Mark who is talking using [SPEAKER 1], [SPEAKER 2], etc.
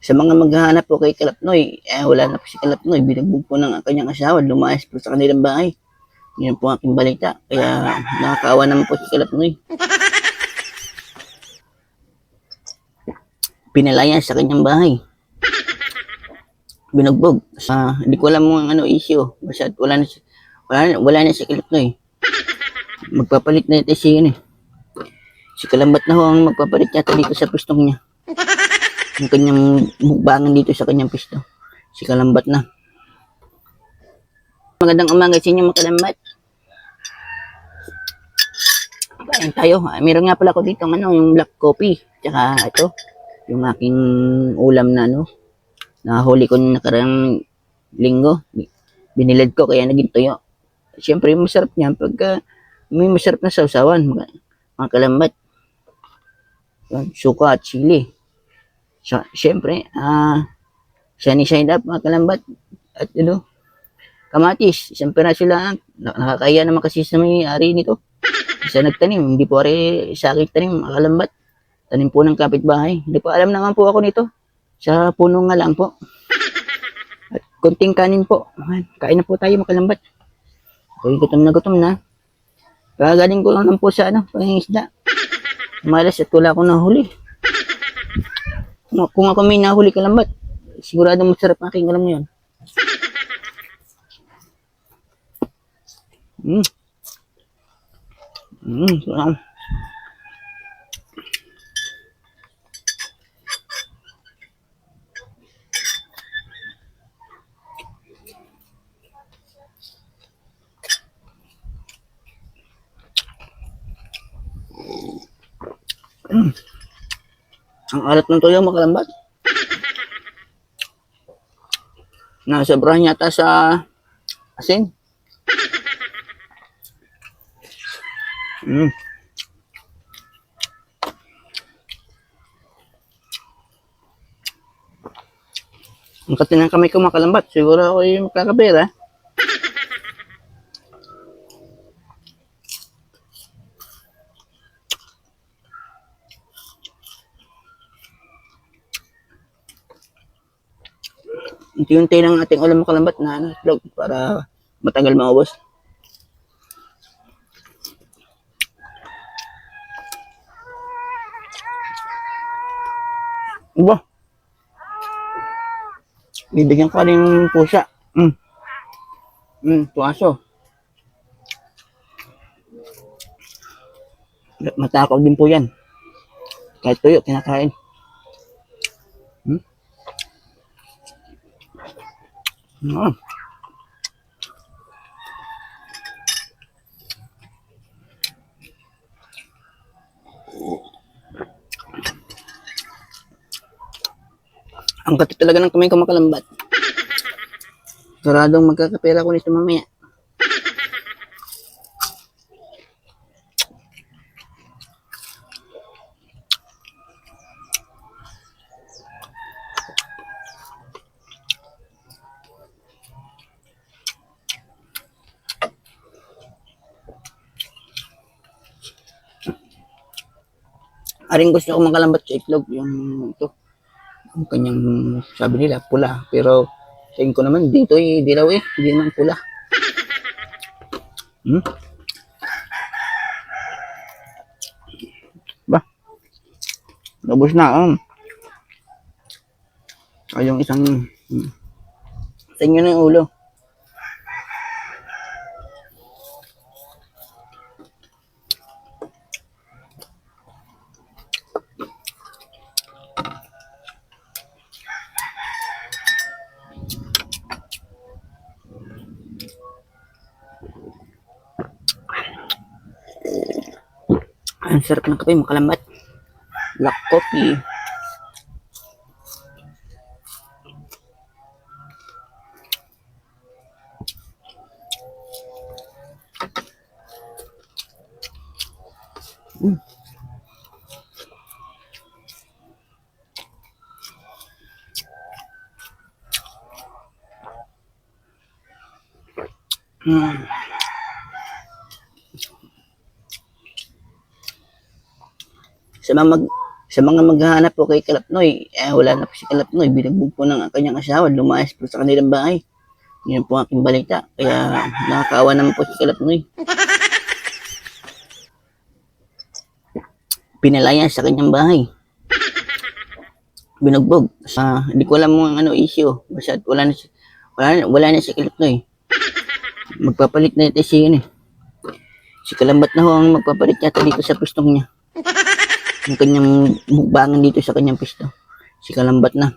[SPEAKER 1] Sa mga maghahanap po kay Kalapnoy, wala na po si Kalapnoy, binugbog po ng kanyang asawa, lumayas po sa kanilang bahay. Yun po aking balita. Kaya nakakaawa naman po si Kalapnoy. Pinalaya sa kanyang bahay. Binugbog. Hindi ko alam mo ang issue. Basta wala na si Kalapnoy. Magpapalit na ito si yun eh. Si Kalambat na ho ang magpapalit yata dito sa pistong niya. Yung kanyang mukbangan dito sa kanyang pisto. Si Kalambat na. Magandang umaga sa inyo mga Kalambat. Ayan tayo. Meron nga pala ako dito yung black coffee. Tsaka ito. Yung aking ulam na nahuli ko nakarang linggo. Binilad ko kaya naging tuyo. Siyempre masarap niya pagka may masarap na sausawan mga Kalambat. Suka at chili. Siyempre, sunny side up mga Kalambat. At kamatis, isang piraso lang. Nakakaya naman kasi sa may-ari nito. Isa nagtanim, hindi po sa akin tanim mga Kalambat. Tanim po ng kapitbahay. Hindi po alam naman po ako nito. Sa puno nga lang po. At konting kanin po. Kain na po tayo mga Kalambat. Okay, gutom na. Kagaling ko lang po sa pangingisda. Malas at wala akong nahuli. Kung ako may nahuli Kalambat, sigurado masarap aking alam mo yun. Sarap. Ang alat ng tuyo mga Kalambat. Nasobrahan yata sa asin. Ang kati ng kamay ko mga Kalambat. Siguro ako yung magkakabera. Unti-unti lang ating ulam mga Kalambat na itlog para matagal maubos. Iba. Bibigyan ko rin pusa. Tuaso. Matakaw din po yan. Kahit tuyo, kinakain. Ang kati talaga ng kamay ko mga Kalambat. Saradong magkakapera ko nito mamaya. Aring gusto ko mga Kalambat sa itlog, yung ito. Ang kanyang sabi nila pula, pero sa ko naman dito dilaw hindi naman pula. Ba, nabos na yung isang sa inyo na yung ulo. Ang sarap ng kape mga Kalambat. Black coffee. Sa mga Sa mga maghahanap po kay Kalapnoy, wala na po si Kalapnoy. Binugbog po ng kanyang asawa. Lumayas po sa kanilang bahay. Yun po ang aking balita. Kaya nakakaawa naman po si Kalapnoy. Pinalaya sa kanyang bahay. Binugbog. Hindi ko alam mo ano issue. Basta wala na si Kalapnoy. Magpapalit na ito si yun eh. Si Kalambat na ho ang magpapalit yata dito sa pistong niya. Yung kanyang mukbangan dito sa kanyang pisto. Si Kalambat na.